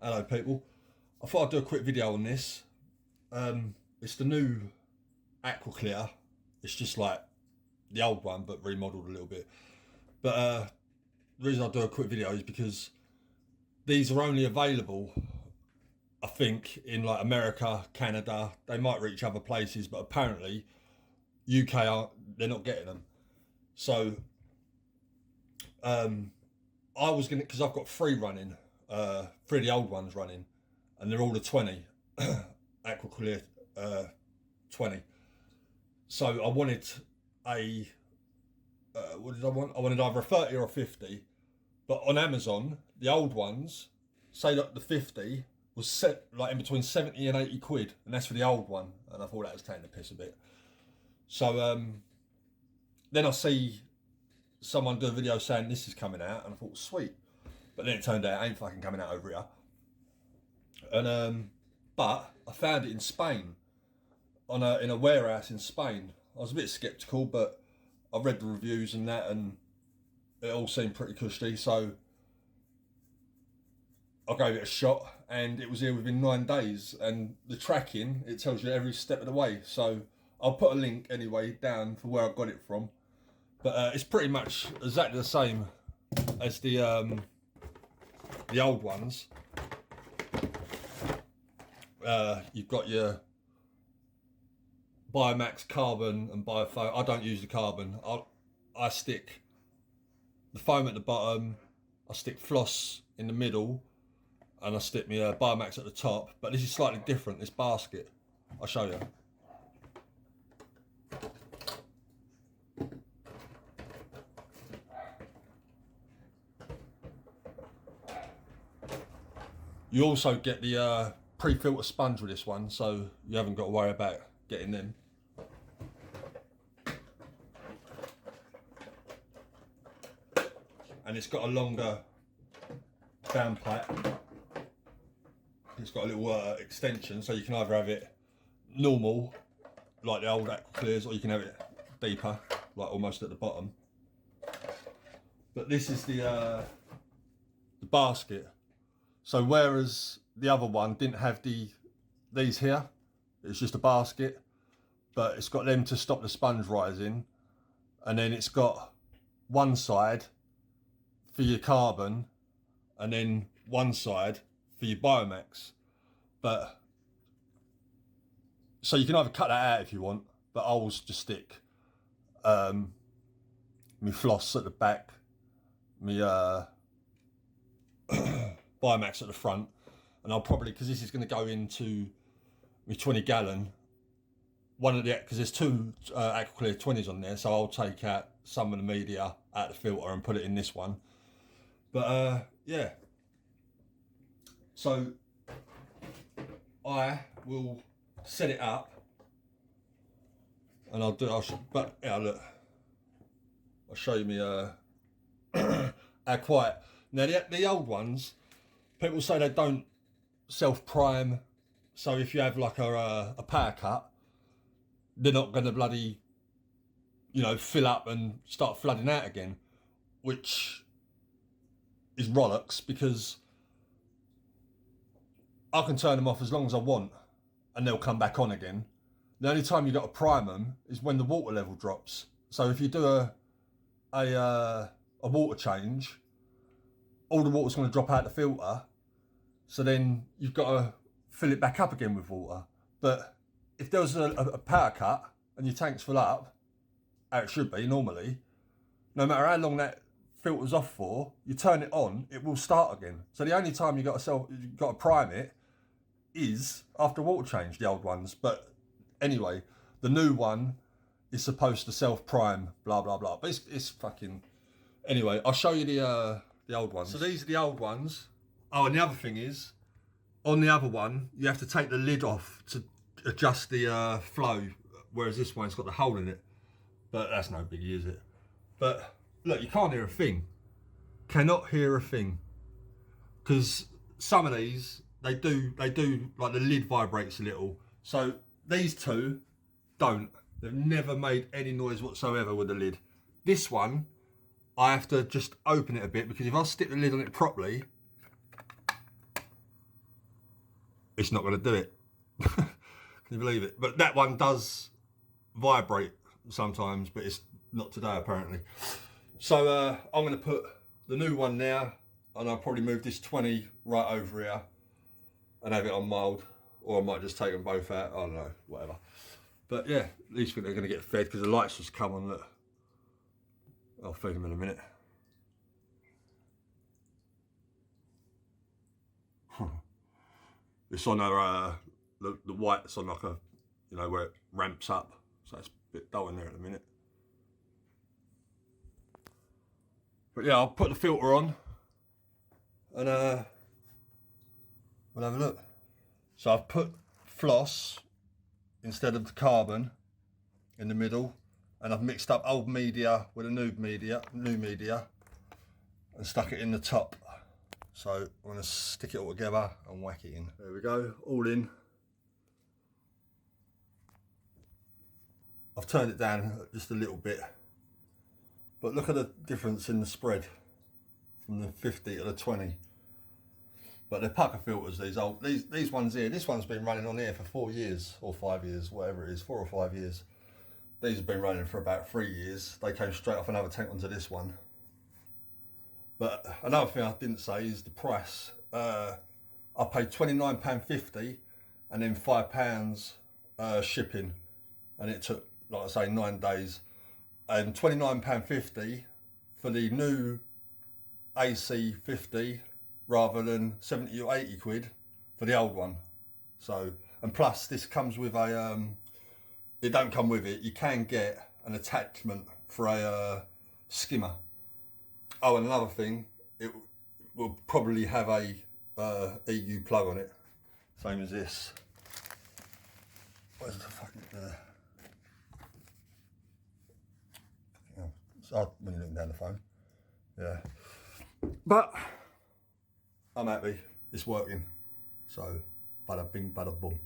Hello people, I thought I'd do a quick video on this. It's the new Aquaclear. It's just like the old one but remodeled a little bit. But the reason I do a quick video is because these are only available, I think, in like America, Canada. They might reach other places, but apparently UK they're not getting them. So I was gonna, because I've got three running, three of the old ones running, and they're all the 20 Aquaclear 20. So I wanted a what did I want? I wanted either a 30 or a 50. But on Amazon, the old ones, say that the 50 was set like in between 70 and 80 quid, and that's for the old one. And I thought that was taking the piss a bit. So then I see someone do a video saying this is coming out, and I thought sweet. But then it turned out it ain't fucking coming out over here. And but I found it in Spain, in a warehouse in Spain. I was a bit sceptical, but I read the reviews and that, and it all seemed pretty cushy. So I gave it a shot, and it was here within 9 days. And the tracking, it tells you every step of the way. So I'll put a link anyway down for where I got it from. But it's pretty much exactly the same as the old ones. You've got your Biomax carbon and biofoam. I don't use the carbon. I stick the foam at the bottom, I stick floss in the middle, and I stick my Biomax at the top. But this is slightly different, this basket. I'll show you. You also get the pre-filter sponge with this one, so you haven't got to worry about getting them. And it's got a longer downpipe. It's got a little extension, so you can either have it normal, like the old Aquaclears, or you can have it deeper, like almost at the bottom. But this is the basket. So whereas the other one didn't have these here, it's just a basket, but it's got them to stop the sponge rising, and then it's got one side for your carbon, and then one side for your Biomax. But so you can either cut that out if you want, but I'll just stick my floss at the back, my Biomax at the front, and I'll probably, because this is going to go into my 20 gallon, because there's two Aquaclear 20s on there, so I'll take out some of the media out of the filter and put it in this one. But yeah, so I will set it up, and but yeah, look, I'll show you me how quiet. Now the old ones, people say they don't self-prime, so if you have like a power cut, they're not going to bloody, fill up and start flooding out again, which is rollocks, because I can turn them off as long as I want and they'll come back on again. The only time you got to prime them is when the water level drops. So if you do a water change, all the water's going to drop out the filter, so then you've got to fill it back up again with water. But if there was a power cut and your tank's full up, how it should be normally, no matter how long that filter's off for, you turn it on, it will start again. So the only time you got to prime it is after water change, the old ones. But anyway, the new one is supposed to self-prime, blah blah blah. But it's fucking. Anyway, I'll show you the old ones. So these are the old ones. Oh, and the other thing is, on the other one, you have to take the lid off to adjust the flow, whereas this one's got the hole in it. But that's no biggie, is it? But look, you can't hear a thing. Cannot hear a thing. Because some of these, they do, like the lid vibrates a little. So these two don't. They've never made any noise whatsoever with the lid. This one, I have to just open it a bit, because if I stick the lid on it properly, it's not going to do it. Can you believe it? But that one does vibrate sometimes, but it's not today apparently. So I'm going to put the new one now, and I'll probably move this 20 right over here and have it on mild, or I might just take them both out. I don't know, whatever. But yeah, at least think they're going to get fed, because the lights just come on. Look, I'll feed them in a minute. It's on a the white's on like a, you know, where it ramps up, so it's a bit dull in there at the minute. But yeah, I'll put the filter on and we'll have a look. So I've put floss instead of the carbon in the middle, and I've mixed up old media with a new media, and stuck it in the top. So I'm going to stick it all together and whack it in. There we go, all in. I've turned it down just a little bit, but look at the difference in the spread from the 50 to the 20. But they're pucker filters, these ones here. This one's been running on here for 4 years or 5 years, whatever it is, 4 or 5 years. These have been running for about 3 years. They came straight off another tank onto this one. But another thing I didn't say is the price. I paid £29.50 and then £5 shipping, and it took, like I say, 9 days. And £29.50 for the new AC50 rather than 70 or 80 quid for the old one. So, and plus this comes with a, it don't come with it, you can get an attachment for a skimmer. Oh, and another thing, it will probably have a EU plug on it, same as this. Where's the fucking, it's hard when you're looking down the phone. Yeah, but I'm happy, it's working. So, bada bing, bada boom.